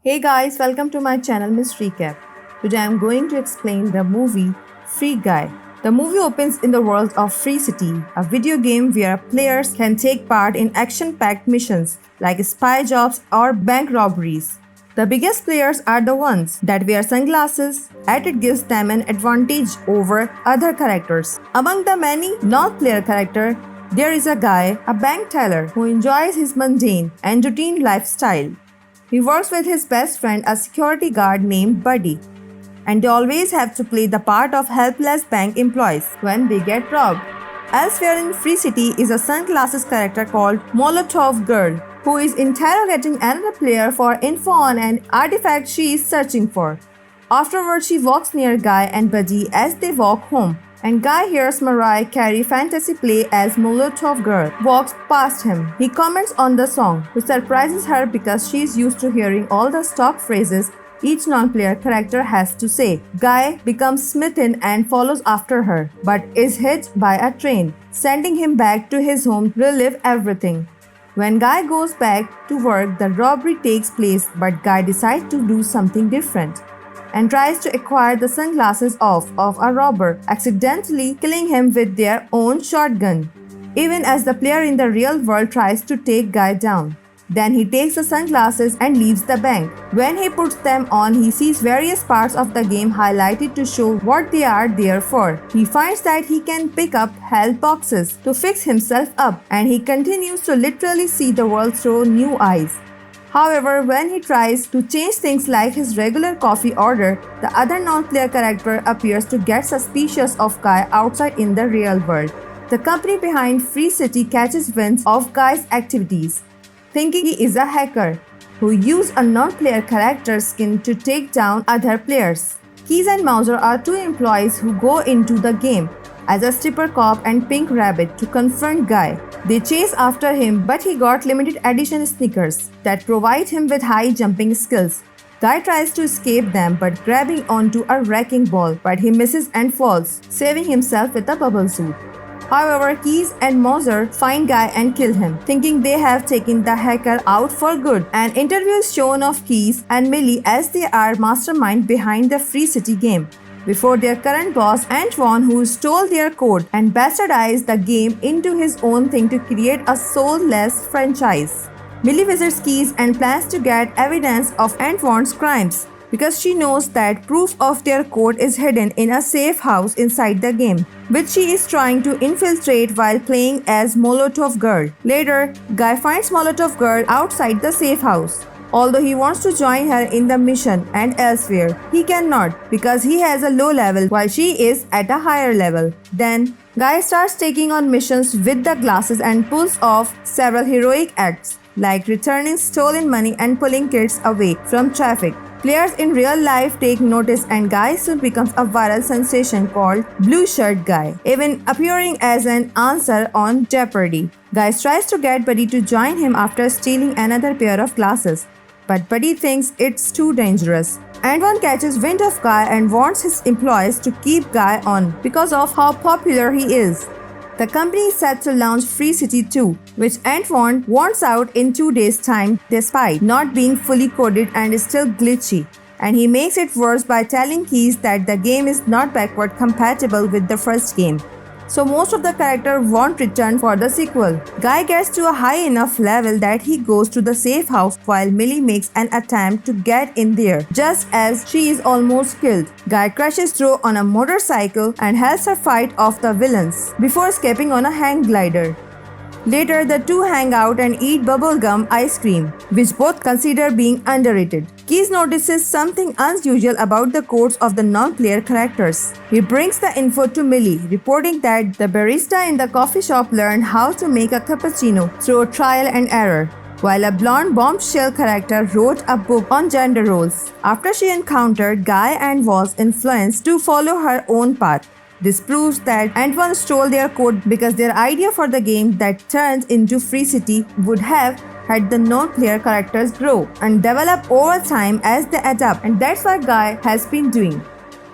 Hey guys, welcome to my channel Miss Recap. Today I am going to explain the movie Free Guy. The movie opens in the world of Free City, a video game where players can take part in action-packed missions like spy jobs or bank robberies. The biggest players are the ones that wear sunglasses, as it gives them an advantage over other characters. Among the many non-player characters, there is a guy, a bank teller, who enjoys his mundane and routine lifestyle. He works with his best friend, a security guard named Buddy, and they always have to play the part of helpless bank employees when they get robbed. Elsewhere in Free City is a sunglasses character called Molotov Girl, who is interrogating another player for info on an artifact she is searching for. Afterwards, she walks near Guy and Buddy as they walk home, and Guy hears Mariah Carey fantasy play as Molotov Girl walks past him. He comments on the song, which surprises her because she is used to hearing all the stock phrases each non-player character has to say. Guy becomes smitten and follows after her, but is hit by a train, sending him back to his home to relive everything. When Guy goes back to work, the robbery takes place, but Guy decides to do something different and tries to acquire the sunglasses of a robber, accidentally killing him with their own shotgun, even as the player in the real world tries to take Guy down. Then he takes the sunglasses and leaves the bank. When he puts them on, he sees various parts of the game highlighted to show what they are there for. He finds that he can pick up health boxes to fix himself up, and he continues to literally see the world through new eyes. However, when he tries to change things like his regular coffee order, the other non-player character appears to get suspicious of Guy outside in the real world. The company behind Free City catches wind of Guy's activities, thinking he is a hacker who used a non-player character's skin to take down other players. Keys and Mauser are two employees who go into the game as a stripper cop and Pink Rabbit to confront Guy. They chase after him, but he got limited edition sneakers that provide him with high jumping skills. Guy tries to escape them but grabbing onto a wrecking ball, but he misses and falls, saving himself with a bubble suit. However, Keys and Mauser find Guy and kill him, thinking they have taken the hacker out for good. An interview is shown of Keys and Millie as they are mastermind behind the Free City game, before their current boss Antoine, who stole their code and bastardized the game into his own thing to create a soulless franchise. Millie visits Keys and plans to get evidence of Antoine's crimes, because she knows that proof of their code is hidden in a safe house inside the game, which she is trying to infiltrate while playing as Molotov Girl. Later, Guy finds Molotov Girl outside the safe house. Although he wants to join her in the mission and elsewhere, he cannot because he has a low level while she is at a higher level. Then, Guy starts taking on missions with the glasses and pulls off several heroic acts, like returning stolen money and pulling kids away from traffic. Players in real life take notice and Guy soon becomes a viral sensation called Blue Shirt Guy, even appearing as an answer on Jeopardy! Guy tries to get Buddy to join him after stealing another pair of glasses, but Buddy thinks it's too dangerous. Antoine catches wind of Guy and wants his employees to keep Guy on because of how popular he is. The company is set to launch Free City 2, which Antoine wants out in 2 days' time despite not being fully coded and is still glitchy. And he makes it worse by telling Keys that the game is not backward compatible with the first game, so most of the characters won't return for the sequel. Guy gets to a high enough level that he goes to the safe house while Millie makes an attempt to get in there, just as she is almost killed. Guy crashes through on a motorcycle and helps her fight off the villains before escaping on a hang glider. Later, the two hang out and eat bubblegum ice cream, which both consider being underrated. Keys notices something unusual about the codes of the non-player characters. He brings the info to Millie, reporting that the barista in the coffee shop learned how to make a cappuccino through trial and error, while a blonde bombshell character wrote a book on gender roles after she encountered Guy and was influenced to follow her own path. This proves that Antoine stole their code because their idea for the game that turns into Free City would have had the non-player characters grow and develop over time as they adapt, and that's what Guy has been doing.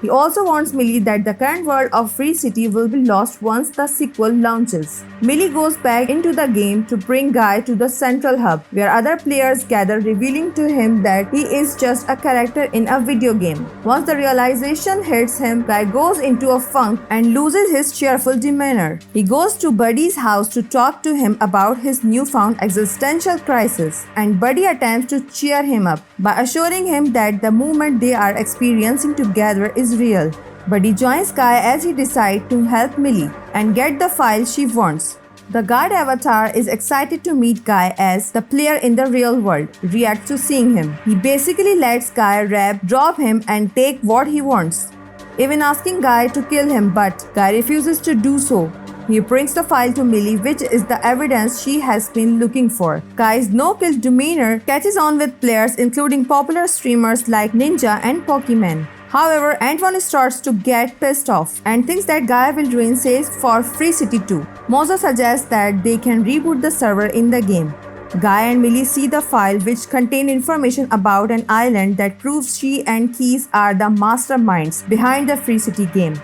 He also warns Millie that the current world of Free City will be lost once the sequel launches. Millie goes back into the game to bring Guy to the central hub, where other players gather, revealing to him that he is just a character in a video game. Once the realization hits him, Guy goes into a funk and loses his cheerful demeanor. He goes to Buddy's house to talk to him about his newfound existential crisis, and Buddy attempts to cheer him up by assuring him that the moment they are experiencing together is real. Buddy joins Guy as he decides to help Millie and get the file she wants. The guard avatar is excited to meet Guy as the player in the real world reacts to seeing him. He basically lets Guy drop him and take what he wants, even asking Guy to kill him, but Guy refuses to do so. He brings the file to Millie, which is the evidence she has been looking for. Guy's no-kill demeanor catches on with players including popular streamers like Ninja and Pokemon. However, Antoine starts to get pissed off and thinks that Guy will ruin sales for Free City 2. Moza suggests that they can reboot the server in the game. Guy and Millie see the file, which contains information about an island that proves she and Keys are the masterminds behind the Free City game.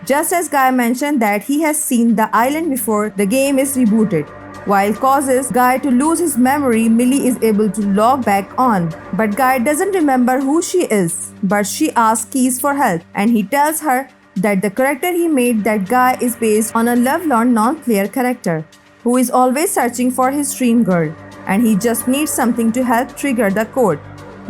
Just as Guy mentioned that he has seen the island before the game is rebooted. While causes Guy to lose his memory, Millie is able to log back on. But Guy doesn't remember who she is, but she asks Keys for help, and he tells her that the character he made, that Guy, is based on a lovelorn non-player character who is always searching for his dream girl, and he just needs something to help trigger the code.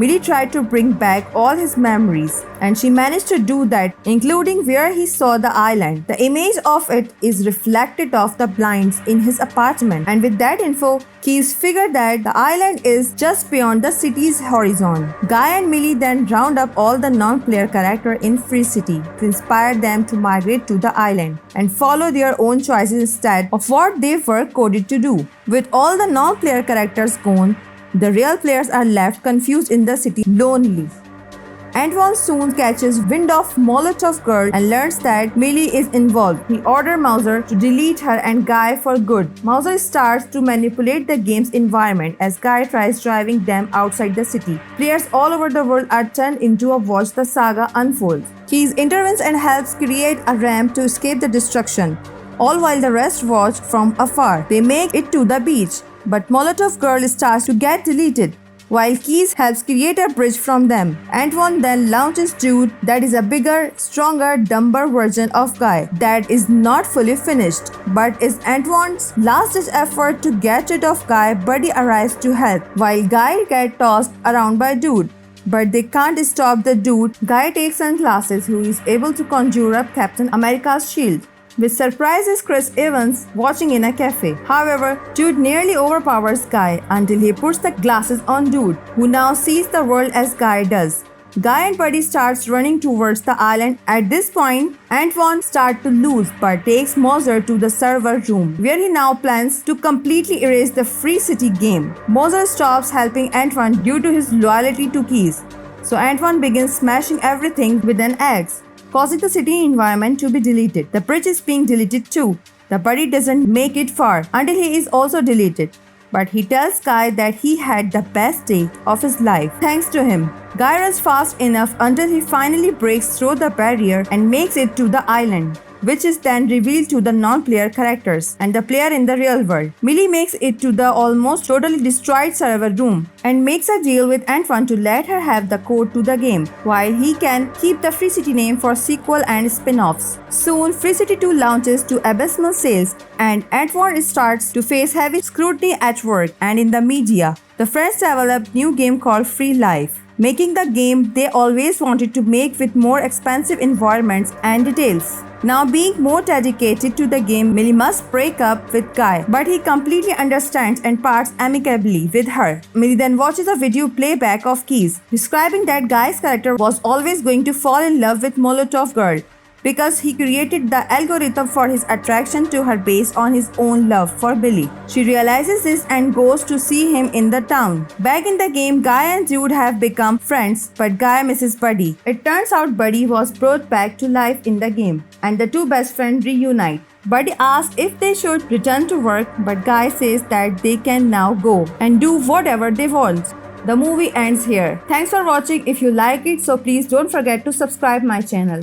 Millie tried to bring back all his memories, and she managed to do that, including where he saw the island. The image of it is reflected off the blinds in his apartment, and with that info, Keys figured that the island is just beyond the city's horizon. Guy and Millie then round up all the non-player characters in Free City to inspire them to migrate to the island and follow their own choices instead of what they were coded to do. With all the non-player characters gone, the real players are left confused in the city, lonely. Antoine soon catches wind of Molotov Girl and learns that Millie is involved. He orders Mauser to delete her and Guy for good. Mauser starts to manipulate the game's environment as Guy tries driving them outside the city. Players all over the world are turned into a watch the saga unfolds. Keys intervenes and helps create a ramp to escape the destruction, all while the rest watch from afar. They make it to the beach, but Molotov Girl starts to get deleted, while Keys helps create a bridge from them. Antoine then launches Dude, that is a bigger, stronger, dumber version of Guy that is not fully finished, but is Antoine's last-ditch effort to get rid of Guy. Buddy arrives to help, while Guy gets tossed around by Dude, but they can't stop the Dude. Guy takes sunglasses, who is able to conjure up Captain America's shield, which surprises Chris Evans watching in a cafe. However, Dude nearly overpowers Guy until he puts the glasses on Dude, who now sees the world as Guy does. Guy and Buddy starts running towards the island. At this point, Antoine starts to lose but takes Moser to the server room, where he now plans to completely erase the Free City game. Moser stops helping Antoine due to his loyalty to Keys, so Antoine begins smashing everything with an axe, causing the city environment to be deleted. The bridge is being deleted too. The Buddy doesn't make it far until he is also deleted, but he tells Guy that he had the best day of his life thanks to him. Guy runs fast enough until he finally breaks through the barrier and makes it to the island, which is then revealed to the non-player characters and the player in the real world. Millie makes it to the almost totally destroyed server room and makes a deal with Antoine to let her have the code to the game, while he can keep the Free City name for sequel and spin-offs. Soon, Free City 2 launches to abysmal sales, and Antoine starts to face heavy scrutiny at work and in the media. The friends develop a new game called Free Life, making the game they always wanted to make with more expansive environments and details. Now being more dedicated to the game, Millie must break up with Guy, but he completely understands and parts amicably with her. Millie then watches a video playback of Keys, describing that Guy's character was always going to fall in love with Molotov Girl, because he created the algorithm for his attraction to her based on his own love for Billy. She realizes this and goes to see him in the town. Back in the game, Guy and Dude have become friends, but Guy misses Buddy. It turns out Buddy was brought back to life in the game, and the two best friends reunite. Buddy asks if they should return to work, but Guy says that they can now go and do whatever they want. The movie ends here. Thanks for watching. If you like it, so please don't forget to subscribe my channel.